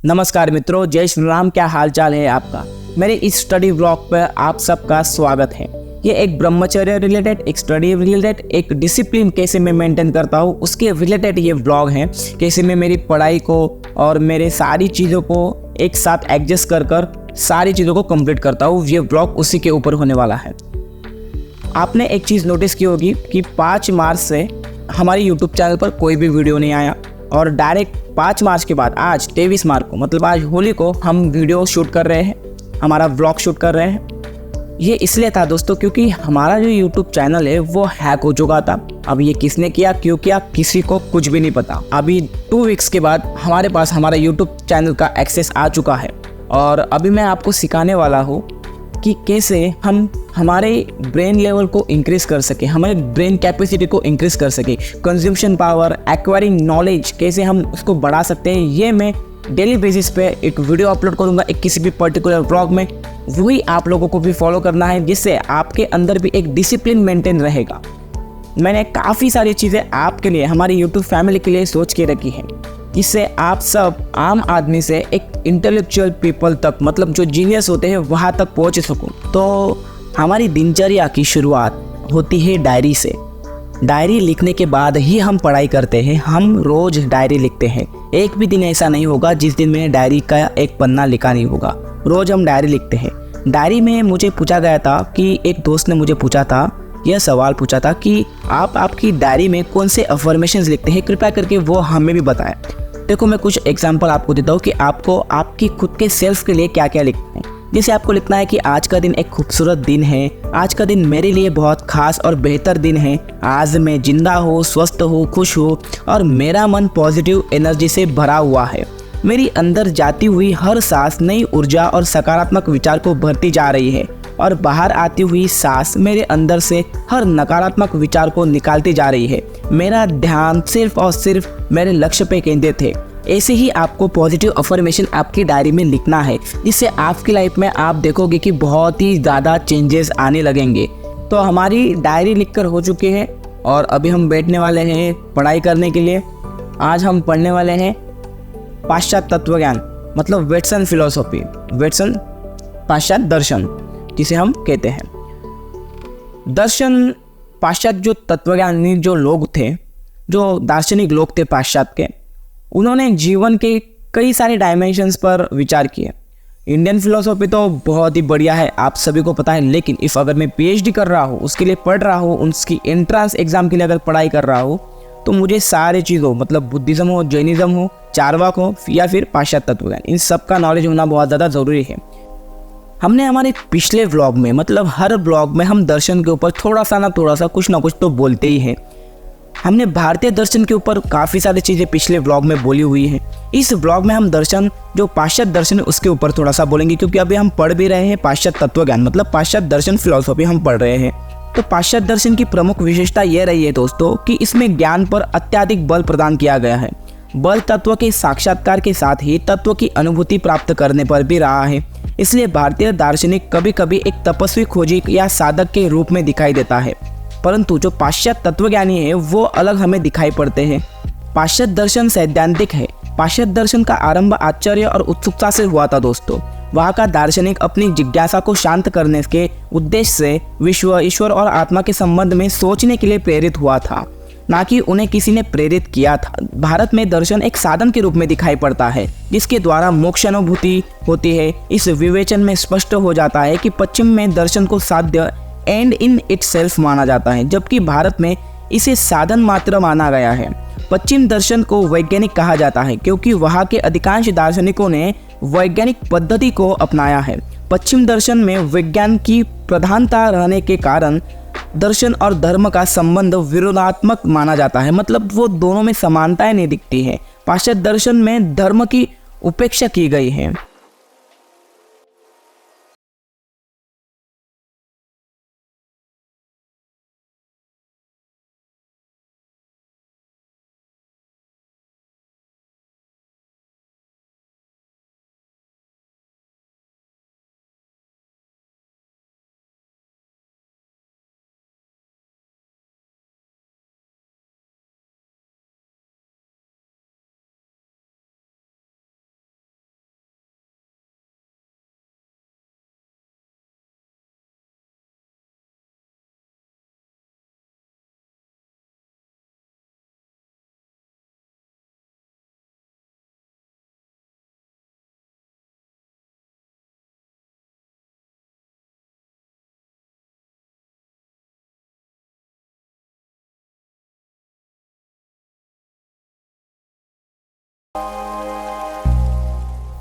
नमस्कार मित्रों, जय श्री राम। क्या हाल चाल है आपका। मेरे इस स्टडी ब्लॉग पर आप सबका स्वागत है। ये एक ब्रह्मचर्य रिलेटेड, एक स्टडी रिलेटेड, एक डिसिप्लिन कैसे मैं मेंटेन करता हूँ उसके रिलेटेड ये ब्लॉग है। कैसे मैं मेरी पढ़ाई को और मेरे सारी चीज़ों को एक साथ एडजस्ट कर सारी चीज़ों को कंप्लीट करता हूँ। ये ब्लॉग उसी के ऊपर होने वाला है। आपने एक चीज़ नोटिस की होगी कि 5 मार्च से हमारे यूट्यूब चैनल पर कोई भी वीडियो नहीं आया और डायरेक्ट 5 मार्च के बाद आज 23 मार्च को, मतलब आज होली को, हम वीडियो शूट कर रहे हैं, हमारा व्लॉग शूट कर रहे हैं। ये इसलिए था दोस्तों क्योंकि हमारा जो यूट्यूब चैनल है वो हैक हो चुका था। अब ये किसने किया, क्यों किया, किसी को कुछ भी नहीं पता। अभी 2 वीक्स के बाद हमारे पास हमारा यूट्यूब चैनल का एक्सेस आ चुका है और अभी मैं आपको सिखाने वाला हूँ कि कैसे हम हमारे ब्रेन लेवल को इंक्रीज कर सके, हमारे ब्रेन कैपेसिटी को इंक्रीज कर सके, कंज्यूमशन पावर, एक्वायरिंग नॉलेज कैसे हम उसको बढ़ा सकते हैं। ये मैं डेली बेसिस पे एक वीडियो अपलोड करूंगा एक किसी भी पर्टिकुलर ब्लॉग में। वही आप लोगों को भी फॉलो करना है जिससे आपके अंदर भी एक डिसिप्लिन मेंटेन रहेगा। मैंने काफ़ी सारी चीज़ें आपके लिए, हमारी यूट्यूब फैमिली के लिए सोच के रखी है, जिससे आप सब आम आदमी से एक इंटेलेक्चुअल पीपल तक, मतलब जो जीनियस होते हैं, वहाँ तक पहुँच सकूँ। तो हमारी दिनचर्या की शुरुआत होती है डायरी से। डायरी लिखने के बाद ही हम पढ़ाई करते हैं। हम रोज़ डायरी लिखते हैं। एक भी दिन ऐसा नहीं होगा जिस दिन मैंने डायरी का एक पन्ना लिखा नहीं होगा। रोज़ हम डायरी लिखते हैं। डायरी में मुझे पूछा गया था कि एक दोस्त ने मुझे पूछा था, यह सवाल पूछा था कि आप आपकी डायरी में कौन से अफर्मेशंस लिखते हैं, कृपया करके वो हमें भी बताएं। देखो, मैं कुछ एग्जांपल आपको देता हूँ कि आपको आपकी खुद के सेल्फ के लिए क्या क्या लिखना है। जैसे आपको लिखना है कि आज का दिन एक खूबसूरत दिन है, आज का दिन मेरे लिए बहुत खास और बेहतर दिन है, आज मैं जिंदा हूँ, स्वस्थ हूँ, खुश हूँ और मेरा मन पॉजिटिव एनर्जी से भरा हुआ है। मेरी अंदर जाती हुई हर सांस नई ऊर्जा और सकारात्मक विचार को भरती जा रही है और बाहर आती हुई सांस मेरे अंदर से हर नकारात्मक विचार को निकालती जा रही है। मेरा ध्यान सिर्फ और सिर्फ मेरे लक्ष्य पे केंद्रित है। ऐसे ही आपको पॉजिटिव अफर्मेशन आपकी डायरी में लिखना है, जिससे आपकी लाइफ में आप देखोगे कि बहुत ही ज़्यादा चेंजेस आने लगेंगे। तो हमारी डायरी लिखकर हो चुकी है और अभी हम बैठने वाले हैं पढ़ाई करने के लिए। आज हम पढ़ने वाले हैं पाश्चात्य तत्वज्ञान, मतलब वेस्टर्न फिलोसॉफी, वेस्टर्न पाश्चात्य दर्शन जिसे हम कहते हैं। दर्शन, पाश्चात्य जो तत्वज्ञानी जो लोग थे, जो दार्शनिक लोग थे पाश्चात्य के, उन्होंने जीवन के कई सारे डायमेंशंस पर विचार किए। इंडियन फिलोसॉफी तो बहुत ही बढ़िया है, आप सभी को पता है, लेकिन इफ़ अगर मैं पीएचडी कर रहा हूँ, उसके लिए पढ़ रहा हूँ, उसकी एंट्रेंस एग्जाम के लिए अगर पढ़ाई कर रहा हूँ, तो मुझे सारे चीज़ों, मतलब बुद्धिज़्म हो, जैनिज़्म हो, चारवाक हो या फिर पाश्चात्य तत्वज्ञान, इन सब का नॉलेज होना बहुत ज़्यादा ज़रूरी है। हमने हमारे पिछले व्लॉग में, मतलब हर व्लॉग में हम दर्शन के ऊपर थोड़ा सा कुछ ना कुछ तो बोलते ही हैं। हमने भारतीय दर्शन के ऊपर काफ़ी सारी चीज़ें पिछले व्लॉग में बोली हुई हैं। इस व्लॉग में हम दर्शन, जो पाश्चात्य दर्शन है, उसके ऊपर थोड़ा सा बोलेंगे, क्योंकि अभी हम पढ़ भी रहे हैं पाश्चात्य तत्वज्ञान, मतलब पाश्चात्य दर्शन फिलोसॉफी हम पढ़ रहे हैं। तो पाश्चात्य दर्शन की प्रमुख विशेषता यह रही है दोस्तों कि इसमें ज्ञान पर अत्यधिक बल प्रदान किया गया है। बल तत्व के साक्षात्कार के साथ ही तत्व की अनुभूति प्राप्त करने पर भी रहा है। इसलिए भारतीय दार्शनिक कभी कभी एक तपस्वी खोजी या साधक के रूप में दिखाई देता है, परंतु जो पाश्चात्य तत्वज्ञानी है वो अलग हमें दिखाई पड़ते हैं। पाश्चात्य दर्शन सैद्धांतिक है। पाश्चात्य दर्शन का आरंभ आश्चर्य और उत्सुकता से हुआ था दोस्तों। वहाँ का दार्शनिक अपनी जिज्ञासा को शांत करने के उद्देश्य से विश्व, ईश्वर और आत्मा के संबंध में सोचने के लिए प्रेरित हुआ था, ना कि उन्हें किसी ने प्रेरित किया था। भारत में दर्शन एक साधन के रूप में दिखाई पड़ता है जिसके द्वारा मोक्ष अनुभूति होती है। इस विवेचन में स्पष्ट हो जाता है कि पश्चिम में दर्शन को साध्य एंड इन इटसेल्फ माना जाता है, जबकि भारत में इसे साधन मात्र माना गया है। पश्चिम दर्शन को वैज्ञानिक कहा जाता है क्योंकि वहाँ के अधिकांश दार्शनिकों ने वैज्ञानिक पद्धति को अपनाया है। पश्चिम दर्शन में विज्ञान की प्रधानता रहने के कारण दर्शन और धर्म का संबंध विरोधात्मक माना जाता है, मतलब वो दोनों में समानताएं नहीं दिखती है। पाश्चात्य दर्शन में धर्म की उपेक्षा की गई है।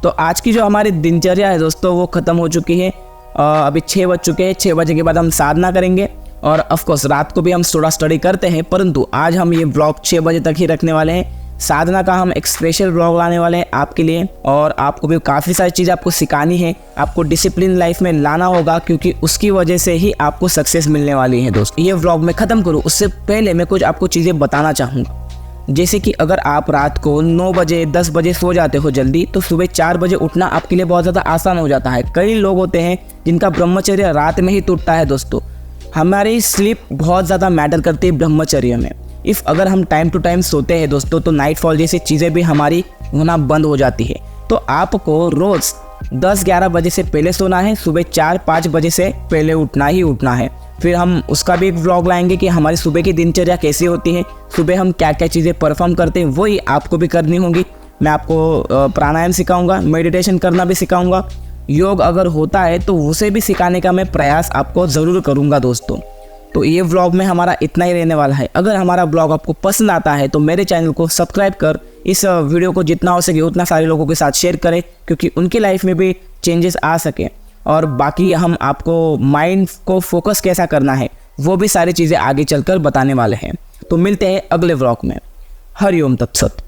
तो आज की जो हमारी दिनचर्या है दोस्तों वो ख़त्म हो चुकी है। अभी 6 बज चुके हैं। 6 बजे के बाद हम साधना करेंगे और ऑफकोर्स रात को भी हम थोड़ा स्टडी करते हैं, परंतु आज हम ये ब्लॉग 6 बजे तक ही रखने वाले हैं। साधना का हम एक स्पेशल ब्लॉग लाने वाले हैं आपके लिए, और आपको भी काफ़ी सारी चीज़ें आपको सिखानी है। आपको डिसिप्लिन लाइफ में लाना होगा, क्योंकि उसकी वजह से ही आपको सक्सेस मिलने वाली है दोस्तों। ये व्लॉग मैं ख़त्म करूँ उससे पहले मैं कुछ आपको चीज़ें बताना चाहूँगा। जैसे कि अगर आप रात को 9 बजे 10 बजे सो जाते हो जल्दी, तो सुबह 4 बजे उठना आपके लिए बहुत ज़्यादा आसान हो जाता है। कई लोग होते हैं जिनका ब्रह्मचर्य रात में ही टूटता है दोस्तों। हमारी स्लीप बहुत ज़्यादा मैटर करती है ब्रह्मचर्य में। अगर हम टाइम टू टाइम सोते हैं दोस्तों, तो नाइटफॉल जैसी चीज़ें भी हमारी होना बंद हो जाती है। तो आपको रोज़ 10-11 बजे से पहले सोना है, सुबह 4-5 बजे से पहले उठना ही उठना है। फिर हम उसका भी एक व्लॉग लाएंगे कि हमारी सुबह की दिनचर्या कैसी होती है, सुबह हम क्या क्या चीज़ें परफॉर्म करते हैं, वही आपको भी करनी होगी। मैं आपको प्राणायाम सिखाऊंगा, मेडिटेशन करना भी सिखाऊंगा, योग अगर होता है तो उसे भी सिखाने का मैं प्रयास आपको ज़रूर करूँगा दोस्तों। तो ये व्लॉग में हमारा इतना ही रहने वाला है। अगर हमारा व्लॉग आपको पसंद आता है तो मेरे चैनल को सब्सक्राइब कर इस वीडियो को जितना हो सके उतना सारे लोगों के साथ शेयर करें, क्योंकि उनकी लाइफ में भी चेंजेस आ सके। और बाकी हम आपको माइंड को फोकस कैसा करना है वो भी सारी चीज़ें आगे चलकर बताने वाले हैं। तो मिलते हैं अगले व्लॉग में। हरिओम तत्सत।